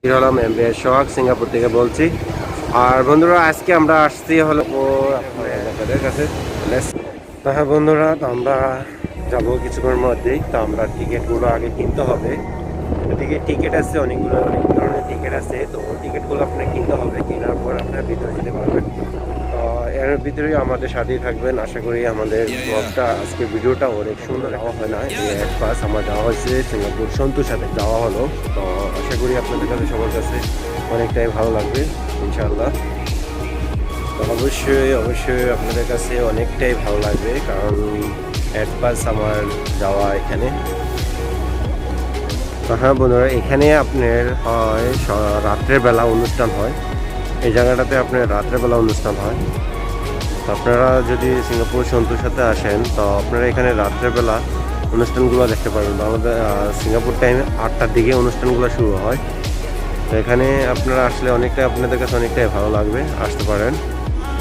হলাম এমবিএস সোহাগ সিঙ্গাপুর থেকে বলছি। আর বন্ধুরা আজকে আমরা আসছি হলো আপনাদের কাছে। তো হ্যাঁ বন্ধুরা, তো আমরা যাবো কিছুক্ষণের মধ্যেই। তো আমরা টিকিটগুলো আগে কিনতে হবে। এদিকে টিকিট আছে অনেক ধরনের টিকিট আছে। তো টিকিটগুলো আপনার কিনতে হবে, কেনার পর আপনার ভিতরে যেতে পারবেন। তো এর ভিতরেই আমাদের সাথেই থাকবেন। আশা করি আমাদের ব্লগটা আজকে ভিডিওটা অনেক সুন্দর হওয়া হয় না। এই এক পাস আমার যাওয়া হয়েছে সিঙ্গাপুর সন্তুর সাথে যাওয়া হলো। তো আশা করি আপনাদের কাছে সবার কাছে অনেকটাই ভালো লাগবে ইনশাআল্লাহ। তো অবশ্যই আপনাদের কাছে অনেকটাই ভালো লাগবে, কারণ এক পাস আমার যাওয়া এখানে। তো হ্যাঁ বন্ধুরা, এখানে আপনার হয় রাত্রের বেলা অনুষ্ঠান হয়। এই জায়গাটাতে আপনার রাত্রের বেলা অনুষ্ঠান হয়। তো আপনারা যদি সিঙ্গাপুর সন্তুর সাথে আসেন, তো আপনারা এখানে রাত্রের বেলা অনুষ্ঠানগুলো দেখতে পারবেন। আমাদের সিঙ্গাপুর টাইমে 8টার দিকে অনুষ্ঠানগুলো শুরু হয়। তো এখানে আপনারা আসলে আপনাদের কাছে অনেকটাই ভালো লাগবে, আসতে পারেন।